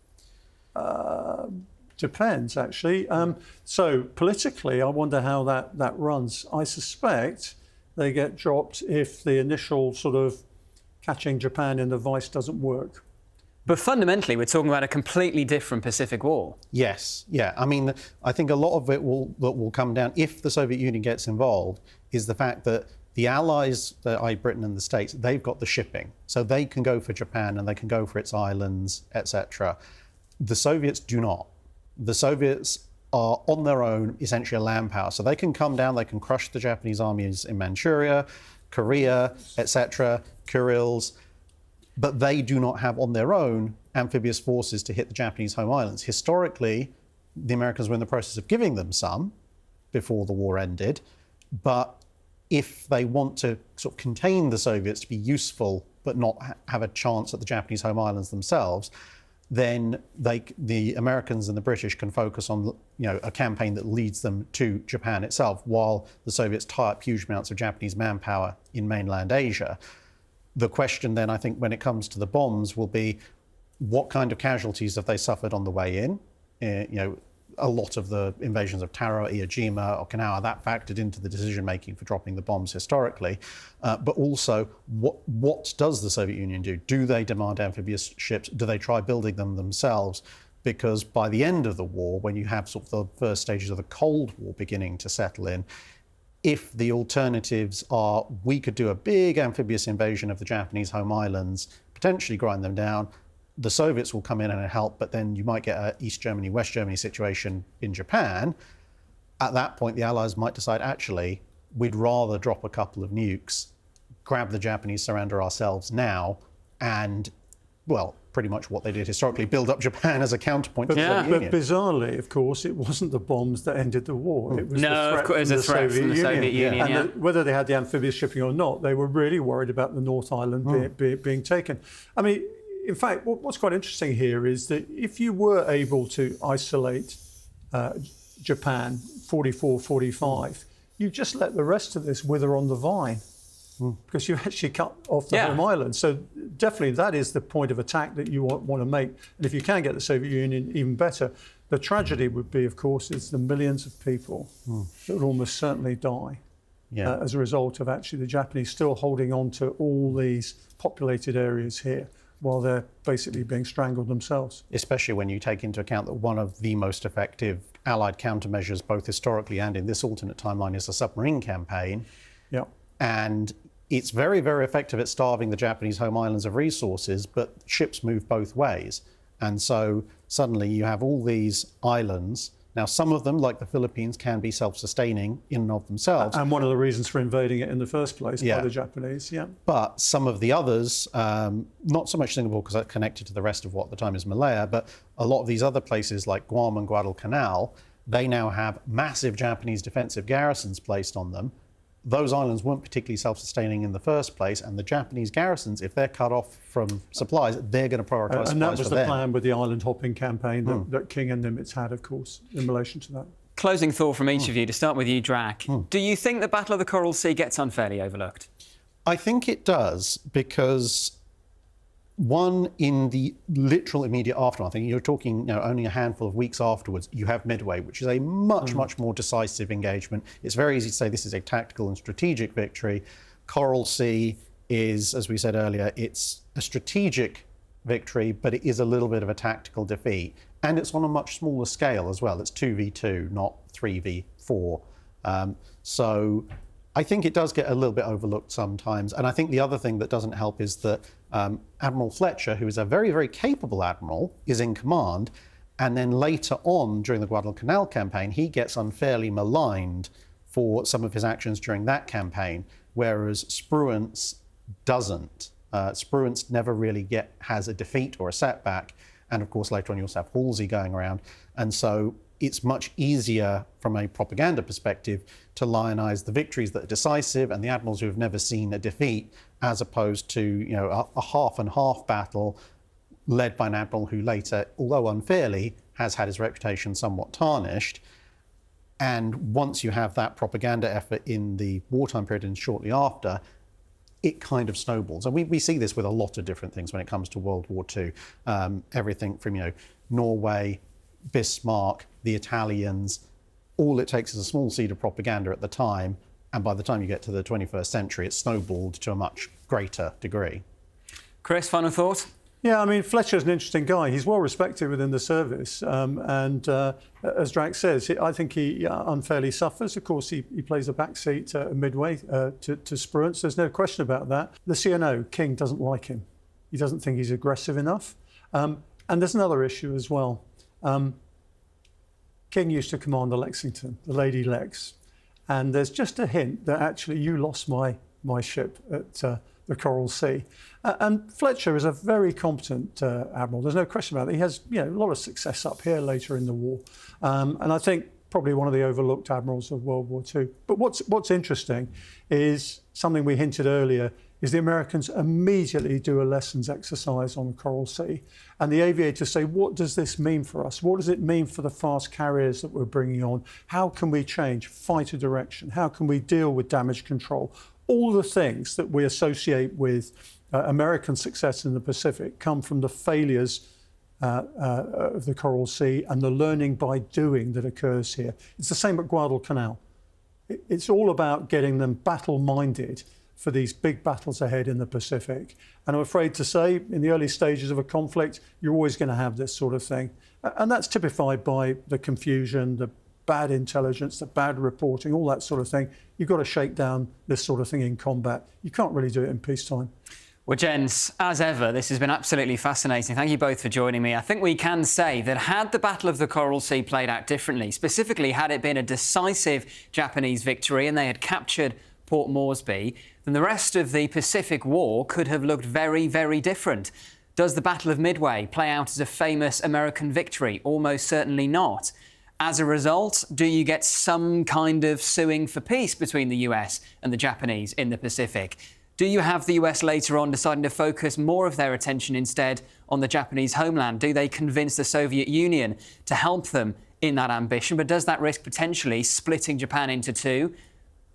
Depends, actually. So politically, I wonder how that runs. I suspect they get dropped if the initial sort of catching Japan in the vice doesn't work. But fundamentally, we're talking about a completely different Pacific War. Yes, yeah. I mean, I think a lot of it will come down, if the Soviet Union gets involved, is the fact that the Allies, i.e. Britain and the States, they've got the shipping. So they can go for Japan and they can go for its islands, etc. The Soviets do not. The Soviets are on their own, essentially a land power. So they can come down, they can crush the Japanese armies in Manchuria, Korea, etc., Kurils, but they do not have on their own amphibious forces to hit the Japanese home islands. Historically, the Americans were in the process of giving them some before the war ended, but if they want to sort of contain the Soviets to be useful but not have a chance at the Japanese home islands themselves, then the Americans and the British can focus on a campaign that leads them to Japan itself, while the Soviets tie up huge amounts of Japanese manpower in mainland Asia. The question then, I think, when it comes to the bombs will be, what kind of casualties have they suffered on the way in? A lot of the invasions of Taro, Iwo Jima, Okinawa, that factored into the decision-making for dropping the bombs historically. But also, what does the Soviet Union do? Do they demand amphibious ships? Do they try building them themselves? Because by the end of the war, when you have sort of the first stages of the Cold War beginning to settle in, if the alternatives are, we could do a big amphibious invasion of the Japanese home islands, potentially grind them down, the Soviets will come in and help, but then you might get an East Germany, West Germany situation in Japan. At that point, the Allies might decide, actually, we'd rather drop a couple of nukes, grab the Japanese surrender ourselves now, and, well, pretty much what they did historically, build up Japan as a counterpoint to the Soviet Union. But bizarrely, of course, it wasn't the bombs that ended the war. It was the threat from the Soviet Union. And whether they had the amphibious shipping or not, they were really worried about the North Island being taken. I mean, in fact, what's quite interesting here is that if you were able to isolate Japan, 44, 45, you just let the rest of this wither on the vine. Because you actually cut off the home island. So definitely that is the point of attack that you want to make. And if you can get the Soviet Union, even better. The tragedy would be, of course, is the millions of people that would almost certainly die as a result of actually the Japanese still holding on to all these populated areas here while they're basically being strangled themselves. Especially when you take into account that one of the most effective Allied countermeasures, both historically and in this alternate timeline, is the submarine campaign. Yeah. And it's very, very effective at starving the Japanese home islands of resources, but ships move both ways. And so suddenly you have all these islands. Now, some of them, like the Philippines, can be self-sustaining in and of themselves. And one of the reasons for invading it in the first place by the Japanese, But some of the others, not so much Singapore because that's connected to the rest of what at the time is Malaya, but a lot of these other places like Guam and Guadalcanal, they now have massive Japanese defensive garrisons placed on them. Those islands weren't particularly self-sustaining in the first place, and the Japanese garrisons, if they're cut off from supplies, they're going to prioritise supplies for them. And that was the plan with the island hopping campaign that King and Nimitz had, of course, in relation to that. Closing thought from each of you, to start with you, Drac. Do you think the Battle of the Coral Sea gets unfairly overlooked? I think it does, because one, in the literal immediate aftermath, I think you're talking only a handful of weeks afterwards, you have Midway, which is a much more decisive engagement. It's very easy to say this is a tactical and strategic victory. Coral Sea is, as we said earlier, it's a strategic victory, but it is a little bit of a tactical defeat. And it's on a much smaller scale as well. It's 2v2, not 3v4. So I think it does get a little bit overlooked sometimes. And I think the other thing that doesn't help is that Admiral Fletcher, who is a very, very capable admiral, is in command. And then later on, during the Guadalcanal campaign, he gets unfairly maligned for some of his actions during that campaign, whereas Spruance doesn't. Spruance never really has a defeat or a setback. And of course, later on, you also have Halsey going around. And so it's much easier from a propaganda perspective to lionize the victories that are decisive and the admirals who have never seen a defeat, as opposed to a half and half battle led by an admiral who later, although unfairly, has had his reputation somewhat tarnished. And once you have that propaganda effort in the wartime period and shortly after, it kind of snowballs. And we see this with a lot of different things when it comes to World War II. Everything from Norway, Bismarck, the Italians. All it takes is a small seed of propaganda at the time, and by the time you get to the 21st century, it's snowballed to a much greater degree. Chris, final thought? Yeah, I mean, Fletcher's an interesting guy. He's well respected within the service. And as Drac says, I think he unfairly suffers. Of course, he plays a backseat at Midway to Spruance. There's no question about that. The CNO, King, doesn't like him. He doesn't think he's aggressive enough. And there's another issue as well. King used to command the Lexington, the Lady Lex. And there's just a hint that actually you lost my ship at the Coral Sea. And Fletcher is a very competent admiral. There's no question about it. He has a lot of success up here later in the war. And I think probably one of the overlooked admirals of World War II. But what's interesting is something we hinted earlier, is the Americans immediately do a lessons exercise on the Coral Sea. And the aviators say, what does this mean for us? What does it mean for the fast carriers that we're bringing on? How can we change fighter direction? How can we deal with damage control? All the things that we associate with American success in the Pacific come from the failures of the Coral Sea and the learning by doing that occurs here. It's the same at Guadalcanal. It's all about getting them battle-minded for these big battles ahead in the Pacific. And I'm afraid to say, in the early stages of a conflict, you're always going to have this sort of thing. And that's typified by the confusion, the bad intelligence, the bad reporting, all that sort of thing. You've got to shake down this sort of thing in combat. You can't really do it in peacetime. Well, gents, as ever, this has been absolutely fascinating. Thank you both for joining me. I think we can say that had the Battle of the Coral Sea played out differently, specifically had it been a decisive Japanese victory and they had captured Port Moresby, then the rest of the Pacific War could have looked very, very different. Does the Battle of Midway play out as a famous American victory? Almost certainly not. As a result, do you get some kind of suing for peace between the US and the Japanese in the Pacific? Do you have the US later on deciding to focus more of their attention instead on the Japanese homeland? Do they convince the Soviet Union to help them in that ambition? But does that risk potentially splitting Japan into two,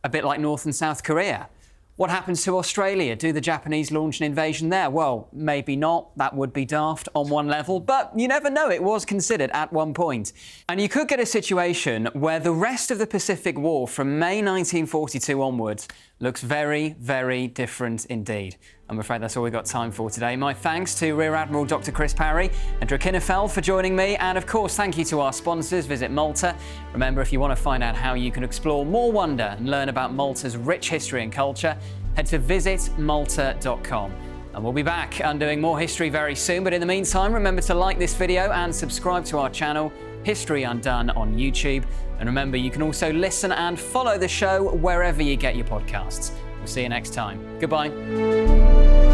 a bit like North and South Korea? What happens to Australia? Do the Japanese launch an invasion there? Well, maybe not. That would be daft on one level, but you never know. It was considered at one point. And you could get a situation where the rest of the Pacific War from May 1942 onwards looks very, very different indeed. I'm afraid that's all we've got time for today. My thanks to Rear Admiral Dr. Chris Parry and Drachinifel for joining me. And of course, thank you to our sponsors, Visit Malta. Remember, if you want to find out how you can explore more wonder and learn about Malta's rich history and culture, head to visitmalta.com. And we'll be back undoing more history very soon. But in the meantime, remember to like this video and subscribe to our channel, History Undone, on YouTube. And remember, you can also listen and follow the show wherever you get your podcasts. We'll see you next time. Goodbye.